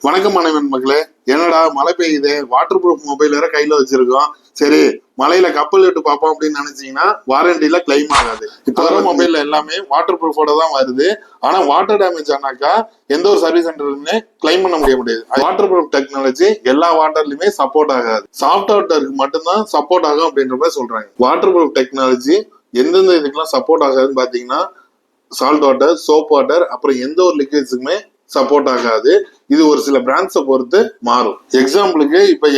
வணக்கம் மாணவன் மக்களே. என்னடா மழை பெய்யுது, வாட்டர் ப்ரூஃப் மொபைல் வேற கையில வச்சிருக்கோம், சரி மலையில கப்பல் விட்டு பார்ப்போம் அப்படின்னு நினைச்சீங்கன்னா வாரண்டில கிளைம் ஆகாது. இப்ப வர மொபைல்ல எல்லாமே வாட்டர் ப்ரூஃபோட தான் வருது. ஆனா வாட்டர் டேமேஜ் ஆனாக்கா எந்த ஒரு சர்வீஸ் சென்டர்லயுமே கிளைம் பண்ண முடியாது. வாட்டர் ப்ரூஃப் டெக்னாலஜி எல்லா வாட்டர்லயுமே சப்போர்ட் ஆகாது, சாஃப்ட் வாட்டருக்கு மட்டும்தான் சப்போர்ட் ஆகும் அப்படின்ற மாதிரி சொல்றாங்க. வாட்டர் ப்ரூஃப் டெக்னாலஜி எந்தெந்த இதுக்கெல்லாம் சப்போர்ட் ஆகாதுன்னு பாத்தீங்கன்னா சால்ட் வாட்டர், சோப் வாட்டர், அப்புறம் எந்த ஒரு லிக்விட்ஸுக்குமே சப்போர்ட் ஆகாது. இது ஒரு சில பிராண்ட்ஸை பொறுத்து மாறும். எக்ஸாம்பிளுக்கு இப்ப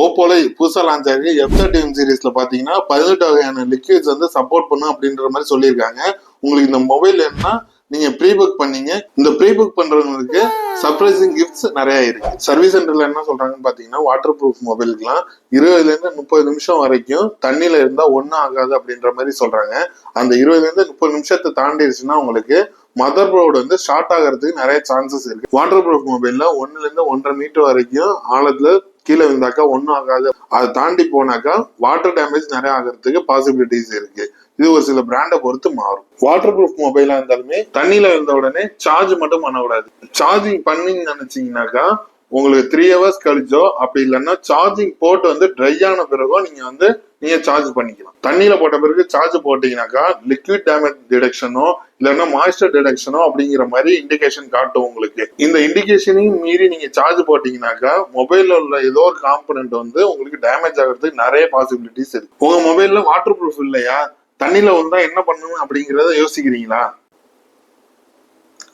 ஓப்போல புதுசா லான்ச் ஆகி F31 சீரீஸ்ல பாத்தீங்கன்னா 18 வகையான லிக்விட்ஸ் வந்து சப்போர்ட் பண்ணும் அப்படின்ற மாதிரி சொல்லியிருக்காங்க. உங்களுக்கு இந்த மொபைல் என்ன நீங்க ப்ரீ புக் பண்ணீங்க, இந்த ப்ரீ புக் பண்றவங்களுக்கு சர்ப்ரைசிங் கிஃப்ட்ஸ் நிறைய இருக்கு. சர்வீஸ் சென்டர்ல என்ன சொல்றாங்கன்னு பாத்தீங்கன்னா வாட்டர் ப்ரூஃப் மொபைலுக்குலாம் 20ல இருந்து 30 நிமிஷம் வரைக்கும் தண்ணியில இருந்தா ஒன்னும் ஆகாது அப்படின்ற மாதிரி சொல்றாங்க. அந்த 20ல இருந்து 30 நிமிஷத்தை தாண்டிடுச்சுன்னா உங்களுக்கு மதர் போர்டு வந்து ஷார்ட் ஆகிறதுக்கு நிறைய சான்சஸ் இருக்கு. வாட்டர் ப்ரூஃப் மொபைல்ல 1ல இருந்து 1.5 மீட்டர் வரைக்கும் ஆழத்துல கீழே விழுந்தாக்கா ஒன்னும் ஆகாது. அதை தாண்டி போனாக்கா வாட்டர் டேமேஜ் நிறைய ஆகிறதுக்கு பாசிபிலிட்டிஸ் இருக்கு. இது ஒரு சில பிராண்டை பொறுத்து மாறும். வாட்டர் ப்ரூஃப் மொபைலா இருந்தாலுமே தண்ணியில விழுந்த உடனே சார்ஜ் மட்டும் பண்ணக்கூடாது. சார்ஜிங் பண்ணீங்க நினைச்சீங்கன்னாக்கா உங்களுக்கு 3 ஹவர்ஸ் கழிச்சோ அப்படி இல்லைன்னா சார்ஜிங் போட்டு வந்து ட்ரை ஆன பிறகோ நீங்க சார்ஜ் பண்ணிக்கலாம். தண்ணியில போட்ட பிறகு சார்ஜ் போட்டீங்கன்னாக்கா லிக்விட் டேமேஜ் டிடெக்ஷனோ இல்லைன்னா மாய்ஸ்டர் டிடெக்ஷனோ அப்படிங்கிற மாதிரி இண்டிகேஷன் காட்டும் உங்களுக்கு. இந்த இண்டிகேஷனையும் மீறி நீங்க சார்ஜ் போட்டீங்கன்னாக்கா மொபைல்ல உள்ள ஏதோ ஒரு காம்பனன்ட் வந்து உங்களுக்கு டேமேஜ் ஆகிறதுக்கு நிறைய பாசிபிலிட்டிஸ் இருக்கு. உங்க மொபைல்ல வாட்டர் ப்ரூஃப் இல்லையா, தண்ணியில வந்தா என்ன பண்ணணும் அப்படிங்கறத யோசிக்கிறீங்களா?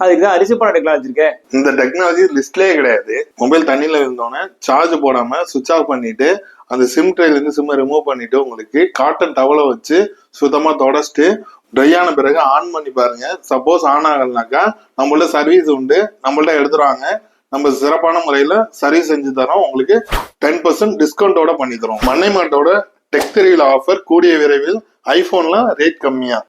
அதுக்குதான் அரிசிப்பான டெக்னாலஜி இருக்கு. இந்த டெக்னாலஜி லிஸ்ட்லயே கிடையாது. மொபைல் தண்ணியில இருந்தோன்னே சார்ஜ் போடாம சுவிட்ச் ஆஃப் பண்ணிட்டு அந்த சிம் ட்ரேல இருந்து சிம்மை ரிமூவ் பண்ணிட்டு உங்களுக்கு காட்டன் டவலை வச்சு சுத்தமா தொடச்சிட்டு ட்ரை ஆன பிறகு ஆன் பண்ணி பாருங்க. சப்போஸ் ஆன் ஆகலனாக்கா நம்மள்ட்ட சர்வீஸ் உண்டு, நம்மள்ட்ட எடுத்துருவாங்க. நம்ம சிறப்பான முறையில சர்வீஸ் செஞ்சு தரோம். உங்களுக்கு 10% டிஸ்கவுண்டோட பண்ணி தரோம். மண்ணை மாட்டோட டெக் தெரிவில ஆஃபர் கூடிய விரைவில் ஐபோன்ல ரேட் கம்மியா.